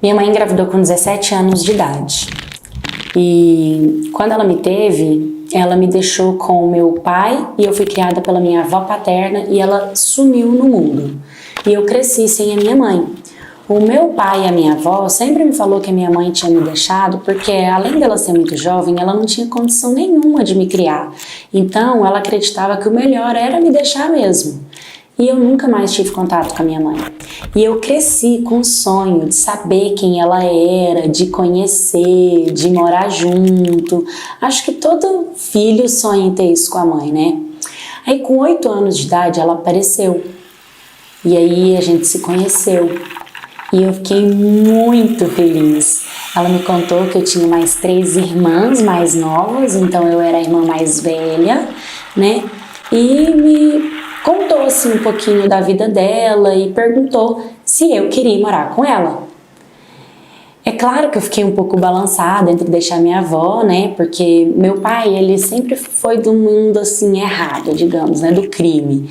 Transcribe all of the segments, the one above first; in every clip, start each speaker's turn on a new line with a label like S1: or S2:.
S1: Minha mãe engravidou com 17 anos de idade. E quando ela me teve, ela me deixou com o meu pai e eu fui criada pela minha avó paterna e ela sumiu no mundo. E eu cresci sem a minha mãe. O meu pai e a minha avó sempre me falou que a minha mãe tinha me deixado porque, além dela ser muito jovem, ela não tinha condição nenhuma de me criar. Então, ela acreditava que o melhor era me deixar mesmo. E eu nunca mais tive contato com a minha mãe. E eu cresci com o sonho de saber quem ela era, de conhecer, de morar junto. Acho que todo filho sonha em ter isso com a mãe, né? Aí com 8 anos de idade ela apareceu. E aí a gente se conheceu. E eu fiquei muito feliz. Ela me contou que eu tinha mais 3 irmãs mais novas, então eu era a irmã mais velha, né? E me contou assim um pouquinho da vida dela e perguntou se eu queria morar com ela. É claro que eu fiquei um pouco balançada entre deixar minha avó, né? Porque meu pai, ele sempre foi do mundo assim errado, digamos, né? Do crime.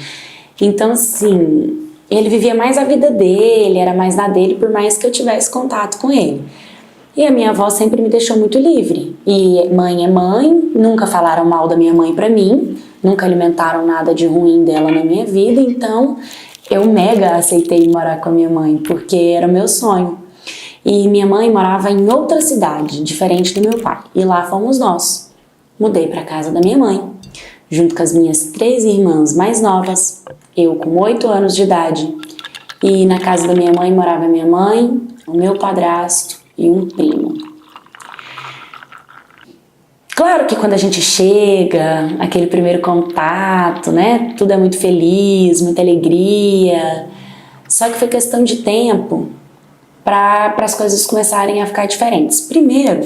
S1: Então, assim, ele vivia mais a vida dele, era mais na dele, por mais que eu tivesse contato com ele. E a minha avó sempre me deixou muito livre. E mãe é mãe, nunca falaram mal da minha mãe pra mim, nunca alimentaram nada de ruim dela na minha vida, então eu mega aceitei morar com a minha mãe, porque era meu sonho. E minha mãe morava em outra cidade, diferente do meu pai, e lá fomos nós. Mudei pra casa da minha mãe, junto com as minhas 3 irmãs mais novas, eu com 8 anos de idade, e na casa da minha mãe morava minha mãe, o meu padrasto e um primo. Claro que quando a gente chega, aquele primeiro contato, né, tudo é muito feliz, muita alegria, só que foi questão de tempo para as coisas começarem a ficar diferentes. Primeiro,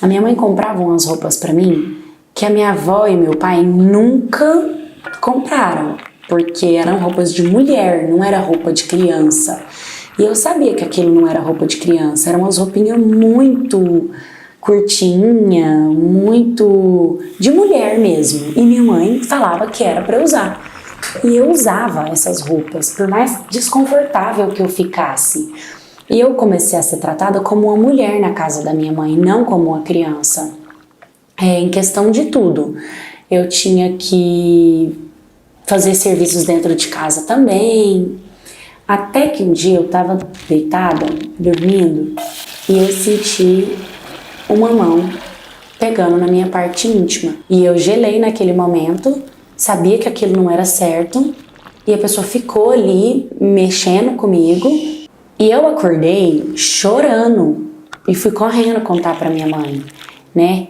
S1: a minha mãe comprava umas roupas para mim que a minha avó e meu pai nunca compraram, porque eram roupas de mulher, não era roupa de criança. E eu sabia que aquilo não era roupa de criança, era umas roupinhas muito curtinha, muito de mulher mesmo. E minha mãe falava que era para eu usar. E eu usava essas roupas, por mais desconfortável que eu ficasse. E eu comecei a ser tratada como uma mulher na casa da minha mãe, não como uma criança. Em questão de tudo. Eu tinha que fazer serviços dentro de casa também. Até que um dia eu estava deitada, dormindo, e eu senti uma mão pegando na minha parte íntima. E eu gelei naquele momento, sabia que aquilo não era certo, e a pessoa ficou ali mexendo comigo, e eu acordei chorando, e fui correndo contar para minha mãe, né?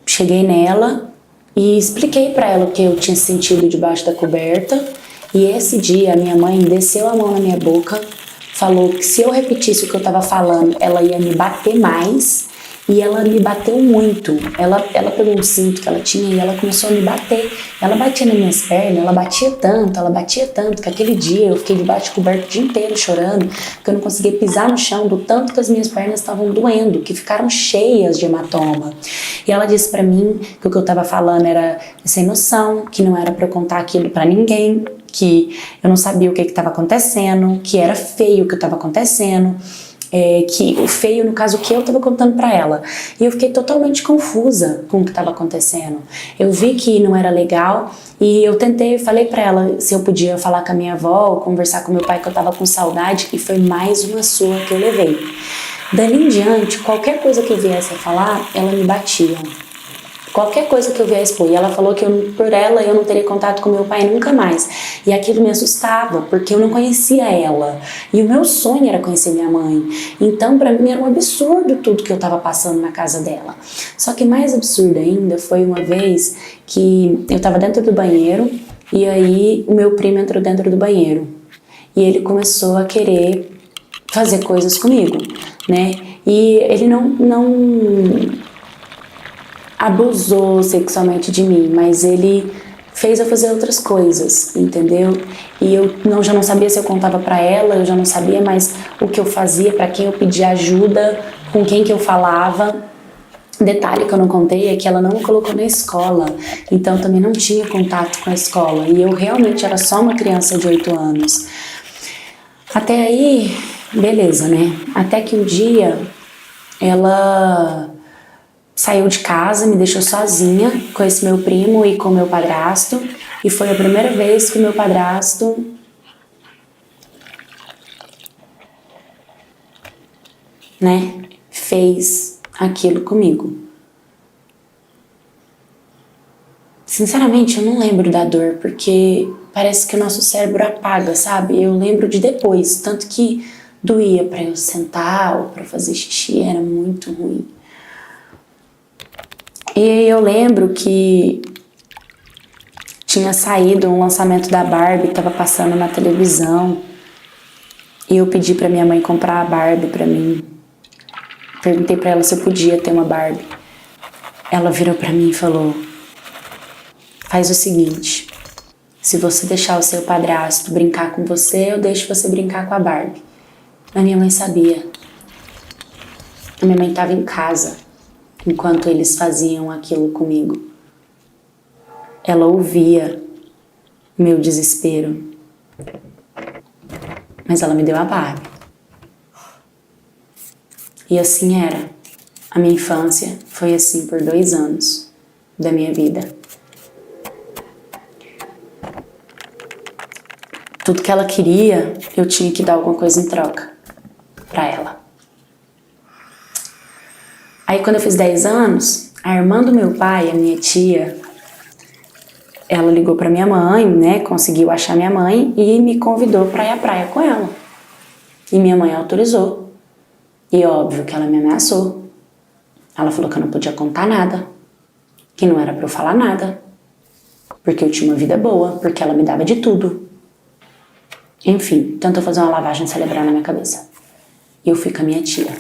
S1: Cheguei nela e expliquei para ela o que eu tinha sentido debaixo da coberta. E esse dia a minha mãe desceu a mão na minha boca, falou que se eu repetisse o que eu estava falando, ela ia me bater mais, e ela me bateu muito. Ela pegou um cinto que ela tinha e ela começou a me bater. Ela batia nas minhas pernas, ela batia tanto, que aquele dia eu fiquei debaixo de coberta o dia inteiro chorando, porque eu não conseguia pisar no chão do tanto que as minhas pernas estavam doendo, que ficaram cheias de hematoma. E ela disse pra mim que o que eu estava falando era sem noção, que não era pra eu contar aquilo pra ninguém, que eu não sabia o que estava acontecendo, que era feio o que estava acontecendo, que o feio, no caso, que eu estava contando para ela. E eu fiquei totalmente confusa com o que estava acontecendo. Eu vi que não era legal e eu falei para ela se eu podia falar com a minha avó ou conversar com meu pai, que eu estava com saudade, e foi mais uma surra que eu levei. Dali em diante, qualquer coisa que eu viesse a falar, ela me batia. Qualquer coisa que eu viesse expor. E ela falou que por ela eu não teria contato com meu pai nunca mais. E aquilo me assustava, porque eu não conhecia ela. E o meu sonho era conhecer minha mãe. Então, pra mim, era um absurdo tudo que eu tava passando na casa dela. Só que mais absurdo ainda foi uma vez que eu tava dentro do banheiro e aí o meu primo entrou dentro do banheiro. E ele começou a querer fazer coisas comigo, né? E ele não abusou sexualmente de mim, mas ele fez eu fazer outras coisas, entendeu? E eu já não sabia se eu contava pra ela, eu já não sabia mais o que eu fazia, pra quem eu pedia ajuda, com quem que eu falava. Detalhe que eu não contei é que ela não me colocou na escola, então também não tinha contato com a escola, e eu realmente era só uma criança de 8 anos. Até aí, Beleza, né? Até que um dia ela saiu de casa, me deixou sozinha com esse meu primo e com meu padrasto. E foi a primeira vez que o meu padrasto fez aquilo comigo. Sinceramente, eu não lembro da dor, porque parece que o nosso cérebro apaga, sabe? Eu lembro de depois, tanto que doía pra eu sentar ou pra fazer xixi, era muito ruim. E eu lembro que tinha saído um lançamento da Barbie, tava passando na televisão, e eu pedi pra minha mãe comprar a Barbie pra mim. Perguntei pra ela se eu podia ter uma Barbie. Ela virou pra mim e falou: faz o seguinte, se você deixar o seu padrasto brincar com você, eu deixo você brincar com a Barbie. A minha mãe sabia. A minha mãe estava em casa enquanto eles faziam aquilo comigo. Ela ouvia meu desespero. Mas ela me deu a Barbie. E assim era. A minha infância foi assim por 2 anos da minha vida. Tudo que ela queria, eu tinha que dar alguma coisa em troca pra ela. Aí quando eu fiz 10 anos, a irmã do meu pai, a minha tia, ela ligou pra minha mãe, né, conseguiu achar minha mãe e me convidou pra ir à praia com ela. E minha mãe autorizou. E óbvio que ela me ameaçou. Ela falou que eu não podia contar nada, que não era pra eu falar nada, porque eu tinha uma vida boa, porque ela me dava de tudo. Enfim, tentou fazer uma lavagem cerebral na minha cabeça. E eu fui com a minha tia.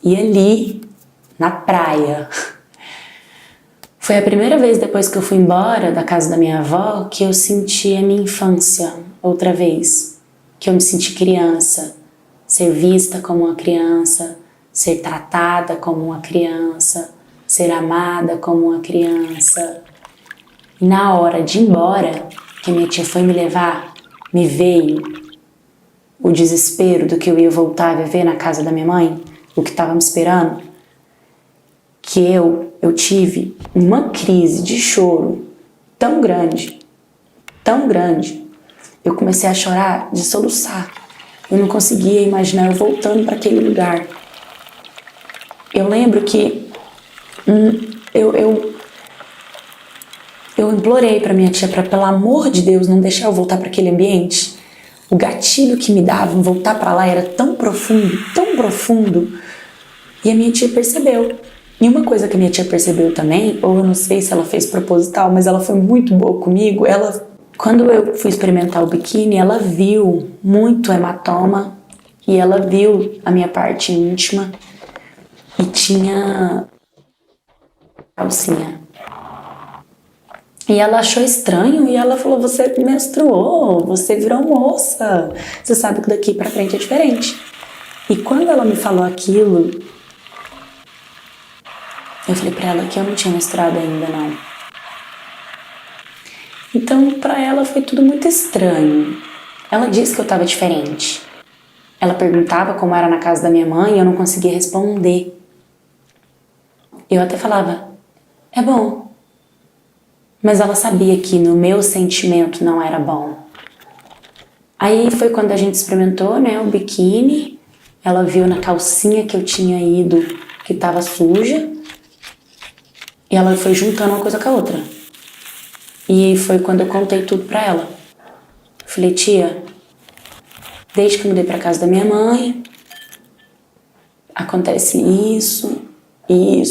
S1: E ali, na praia, foi a primeira vez depois que eu fui embora da casa da minha avó que eu senti a minha infância outra vez. Que eu me senti criança, ser vista como uma criança, ser tratada como uma criança, ser amada como uma criança. E na hora de ir embora, que a minha tia foi me levar, me veio o desespero do que eu ia voltar a viver na casa da minha mãe, o que estava me esperando, que eu tive uma crise de choro tão grande, eu comecei a chorar de soluçar. Eu não conseguia imaginar eu voltando para aquele lugar. Eu lembro que eu implorei para minha tia para, pelo amor de Deus, não deixar eu voltar para aquele ambiente. O gatilho que me dava em voltar para lá era tão profundo. E a minha tia percebeu. E uma coisa que a minha tia percebeu também, ou eu não sei se ela fez proposital, mas ela foi muito boa comigo. Quando eu fui experimentar o biquíni, ela viu muito hematoma e ela viu a minha parte íntima e tinha calcinha. E ela achou estranho e ela falou: você menstruou, você virou moça, você sabe que daqui pra frente é diferente. E quando ela me falou aquilo, eu falei pra ela que eu não tinha menstruado ainda, não. Então pra ela foi tudo muito estranho. Ela disse que eu tava diferente. Ela perguntava como era na casa da minha mãe e eu não conseguia responder. Eu até falava: é bom. Mas ela sabia que no meu sentimento não era bom. Aí foi quando a gente experimentou, né, o biquíni. Ela viu na calcinha que eu tinha ido que estava suja. E ela foi juntando uma coisa com a outra. E foi quando eu contei tudo pra ela. Falei: tia, desde que eu mudei pra casa da minha mãe, acontece isso e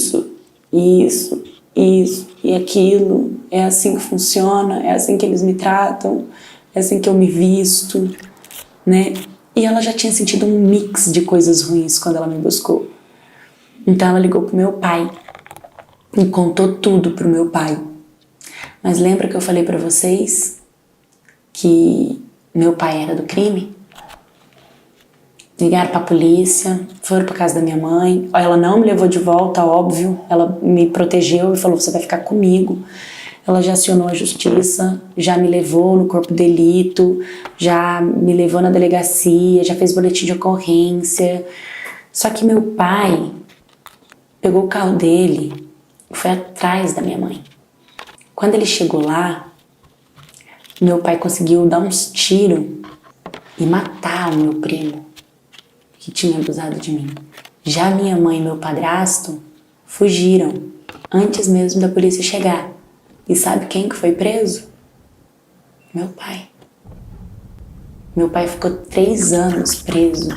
S1: aquilo. É assim que funciona, é assim que eles me tratam, é assim que eu me visto, né? E ela já tinha sentido um mix de coisas ruins quando ela me buscou. Então ela ligou pro meu pai e contou tudo pro meu pai. Mas lembra que eu falei pra vocês que meu pai era do crime? Ligaram pra polícia, foram pra casa da minha mãe. Ela não me levou de volta, óbvio. Ela me protegeu e falou: você vai ficar comigo. ela já acionou a justiça, já me levou no corpo de delito, já me levou na delegacia, já fez boletim de ocorrência. Só que meu pai pegou o carro dele e foi atrás da minha mãe. Quando ele chegou lá, meu pai conseguiu dar uns tiros e matar o meu primo que tinha abusado de mim. Já minha mãe e meu padrasto fugiram antes mesmo da polícia chegar. E sabe quem que foi preso? Meu pai. Meu pai ficou 3 anos preso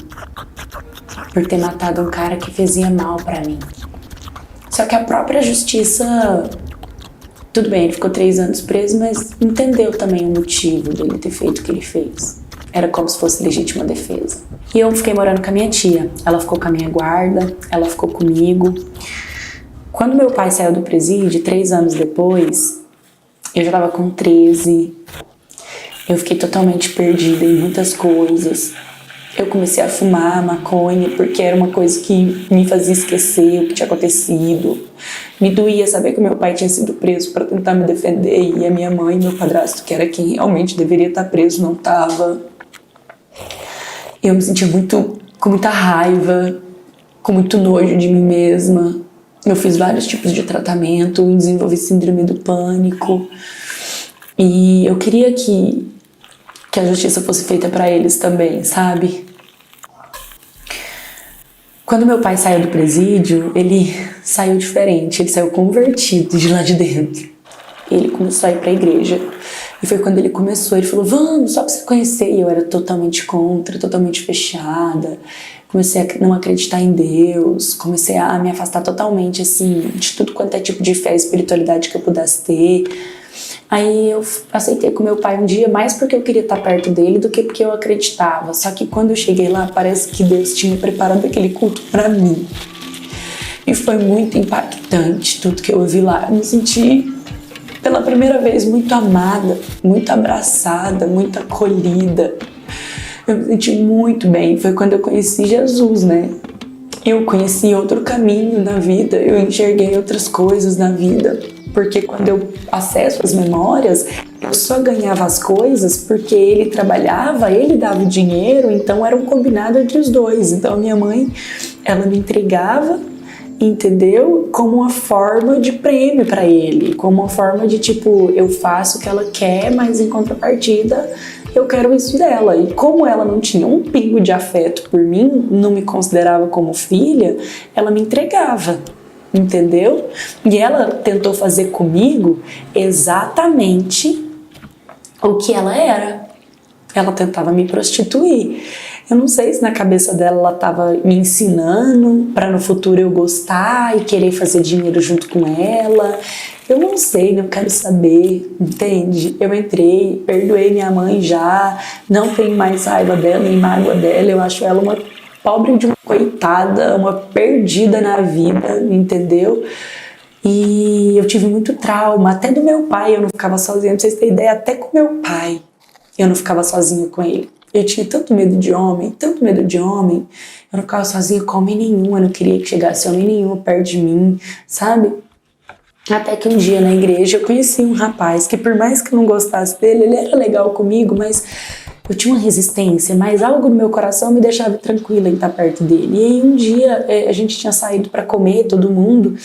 S1: por ter matado um cara que fazia mal pra mim. Só que a própria justiça, tudo bem, ele ficou 3 anos preso, mas entendeu também o motivo dele ter feito o que ele fez. Era como se fosse legítima defesa. E eu fiquei morando com a minha tia. Ela ficou com a minha guarda, ela ficou comigo. Quando meu pai saiu do presídio, 3 anos depois, eu já tava com 13. Eu fiquei totalmente perdida em muitas coisas. Eu comecei a fumar maconha porque era uma coisa que me fazia esquecer o que tinha acontecido. Me doía saber que meu pai tinha sido preso para tentar me defender e a minha mãe e meu padrasto, que era quem realmente deveria estar preso, não estava. Eu me sentia com muita raiva, com muito nojo de mim mesma. Eu fiz vários tipos de tratamento, desenvolvi síndrome do pânico. E eu queria que a justiça fosse feita para eles também, sabe? Quando meu pai saiu do presídio, ele saiu diferente, ele saiu convertido de lá de dentro. Ele começou a ir para a igreja. E foi quando ele começou, ele falou, vamos, só pra você conhecer. E eu era totalmente contra, totalmente fechada. Comecei a não acreditar em Deus, comecei a me afastar totalmente, assim, de tudo quanto é tipo de fé e espiritualidade que eu pudesse ter. Aí eu aceitei com meu pai um dia, mais porque eu queria estar perto dele do que porque eu acreditava. Só que quando eu cheguei lá, parece que Deus tinha preparado aquele culto pra mim. E foi muito impactante tudo que eu ouvi lá. Eu me senti, pela primeira vez, muito amada, muito abraçada, muito acolhida. Eu me senti muito bem. Foi quando eu conheci Jesus, né? Eu conheci outro caminho na vida, eu enxerguei outras coisas na vida. Porque quando eu acesso as memórias, eu só ganhava as coisas porque ele trabalhava, ele dava o dinheiro, então era um combinado entre os dois. Então a minha mãe, ela me entregava, entendeu? Como uma forma de prêmio para ele, como uma forma de tipo, eu faço o que ela quer, mas em contrapartida eu quero isso dela. E como ela não tinha um pingo de afeto por mim, não me considerava como filha, ela me entregava. Entendeu? E ela tentou fazer comigo exatamente o que ela era. Ela tentava me prostituir. Eu não sei se na cabeça dela ela estava me ensinando para no futuro eu gostar e querer fazer dinheiro junto com ela. Eu não sei, não quero saber, entende? Eu entrei, perdoei minha mãe já, não tenho mais raiva dela nem mágoa dela, eu acho ela uma pobre de uma coitada, uma perdida na vida, entendeu? E eu tive muito trauma, até do meu pai eu não ficava sozinha, pra vocês terem ideia, até com meu pai eu não ficava sozinha com ele. Eu tinha tanto medo de homem, eu não ficava sozinha com homem nenhum, eu não queria que chegasse homem nenhum perto de mim, sabe? Até que um dia na igreja eu conheci um rapaz que por mais que eu não gostasse dele, ele era legal comigo, mas eu tinha uma resistência, mas algo no meu coração me deixava tranquila em estar perto dele. E aí um dia a gente tinha saído para comer, todo mundo,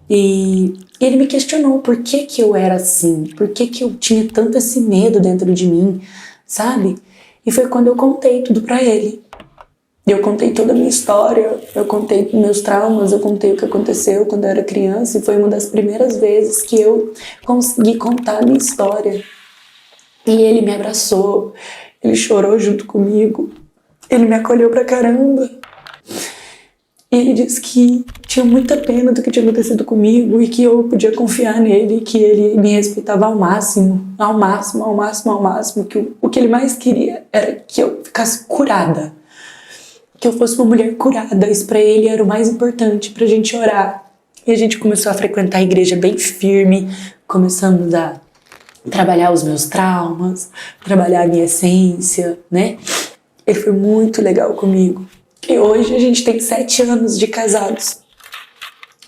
S1: e ele me questionou por que que eu era assim, por que que eu tinha tanto esse medo dentro de mim, sabe? E foi quando eu contei tudo para ele. Eu contei toda a minha história, eu contei meus traumas, eu contei o que aconteceu quando eu era criança, e foi uma das primeiras vezes que eu consegui contar a minha história. E ele me abraçou, ele chorou junto comigo, ele me acolheu pra caramba. E ele disse que tinha muita pena do que tinha acontecido comigo e que eu podia confiar nele, que ele me respeitava ao máximo, que o que ele mais queria era que eu ficasse curada, que eu fosse uma mulher curada. Isso pra ele era o mais importante, pra gente orar. E a gente começou a frequentar a igreja bem firme, começamos a trabalhar os meus traumas, trabalhar a minha essência, né? Ele foi muito legal comigo. E hoje a gente tem 7 anos de casados.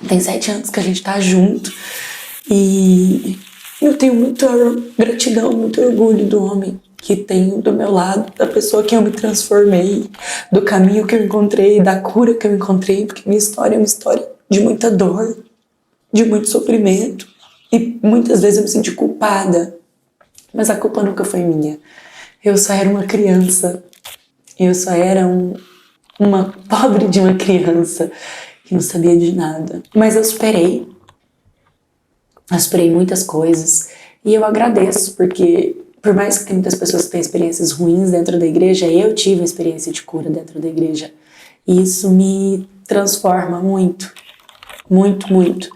S1: Tem 7 anos que a gente tá junto. E Eu tenho muita gratidão, muito orgulho do homem que tenho do meu lado, da pessoa que eu me transformei, do caminho que eu encontrei, da cura que eu encontrei, porque minha história é uma história de muita dor, de muito sofrimento, e muitas vezes eu me senti culpada, mas a culpa nunca foi minha. Eu só era uma criança, eu só era uma pobre de uma criança que não sabia de nada, mas eu superei muitas coisas, e eu agradeço, porque por mais que tem muitas pessoas que têm experiências ruins dentro da igreja, eu tive a experiência de cura dentro da igreja. E isso me transforma muito, muito, muito.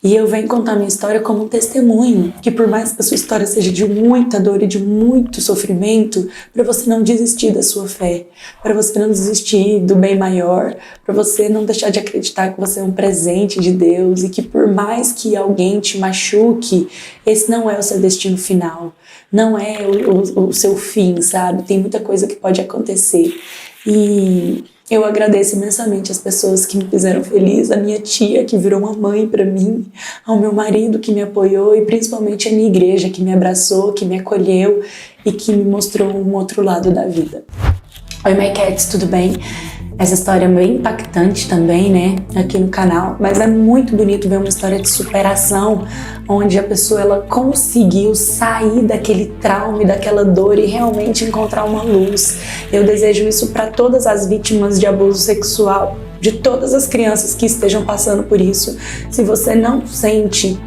S1: E eu venho contar minha história como um testemunho, que por mais que a sua história seja de muita dor e de muito sofrimento, para você não desistir da sua fé, para você não desistir do bem maior, para você não deixar de acreditar que você é um presente de Deus e que por mais que alguém te machuque, esse não é o seu destino final, não é o seu fim, sabe? Tem muita coisa que pode acontecer. E eu agradeço imensamente as pessoas que me fizeram feliz, a minha tia que virou uma mãe para mim, ao meu marido que me apoiou e principalmente a minha igreja que me abraçou, que me acolheu e que me mostrou um outro lado da vida. Oi, My Cats, tudo bem? Essa história é bem impactante também, né, aqui no canal, mas é muito bonito ver uma história de superação, onde a pessoa ela conseguiu sair daquele trauma e daquela dor e realmente encontrar uma luz. Eu desejo isso para todas as vítimas de abuso sexual, de todas as crianças que estejam passando por isso. Se você não sente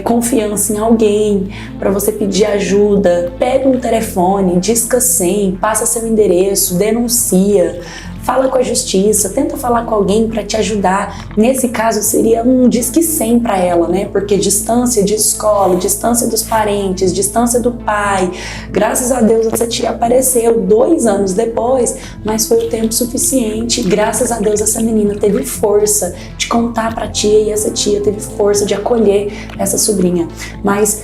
S1: confiança em alguém para você pedir ajuda, pega um telefone, disca 100, passa seu endereço, denuncia, fala com a justiça, tenta falar com alguém para te ajudar. Nesse caso seria um disque 100 para ela, né? Porque distância de escola, distância dos parentes, distância do pai. Graças a Deus essa tia apareceu 2 anos depois, mas foi o tempo suficiente. Graças a Deus essa menina teve força de contar para a tia e essa tia teve força de acolher essa sobrinha. Mas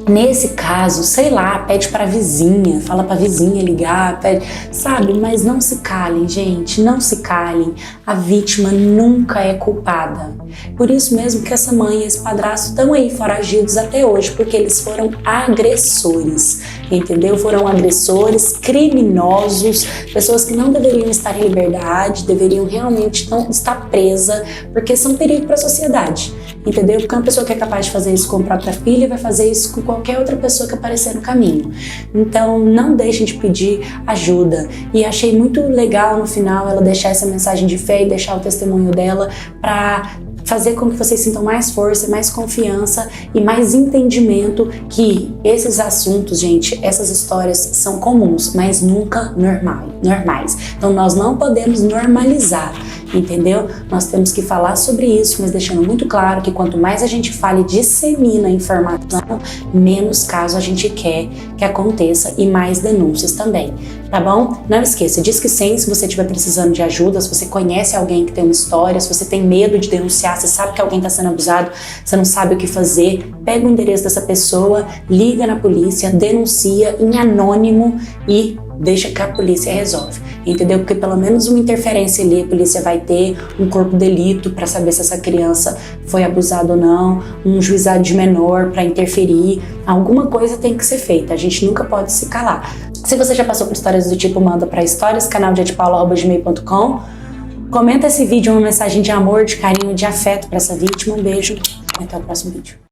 S1: nesse caso, sei lá, pede pra vizinha, fala pra vizinha ligar, pede, sabe? Mas não se calem, gente, não se calem. A vítima nunca é culpada. Por isso mesmo que essa mãe e esse padrasto estão aí foragidos até hoje, porque eles foram agressores, entendeu? Foram agressores, criminosos, pessoas que não deveriam estar em liberdade, deveriam realmente estar presa, porque são perigo para a sociedade, entendeu? Porque uma pessoa que é capaz de fazer isso com a própria filha vai fazer isso com qualquer outra pessoa que aparecer no caminho. Então não deixem de pedir ajuda. E achei muito legal no final ela deixar essa mensagem de fé e deixar o testemunho dela para fazer com que vocês sintam mais força, mais confiança e mais entendimento que esses assuntos, gente, essas histórias são comuns, mas nunca normais. Então nós não podemos normalizar, entendeu? Nós temos que falar sobre isso, mas deixando muito claro que quanto mais a gente fala e dissemina a informação, menos caso a gente quer que aconteça e mais denúncias também, tá bom? Não esqueça, disque 100 se você estiver precisando de ajuda, se você conhece alguém que tem uma história, se você tem medo de denunciar, você sabe que alguém está sendo abusado, você não sabe o que fazer, pega o endereço dessa pessoa, liga na polícia, denuncia em anônimo e deixa que a polícia resolve, entendeu? Porque pelo menos uma interferência ali, a polícia vai ter um corpo de delito para saber se essa criança foi abusada ou não, um juizado de menor para interferir, alguma coisa tem que ser feita, a gente nunca pode se calar. Se você já passou por histórias do tipo, manda para histórias, canaldeadpaula@gmail.com. Comenta esse vídeo, uma mensagem de amor, de carinho, de afeto para essa vítima. Um beijo e até o próximo vídeo.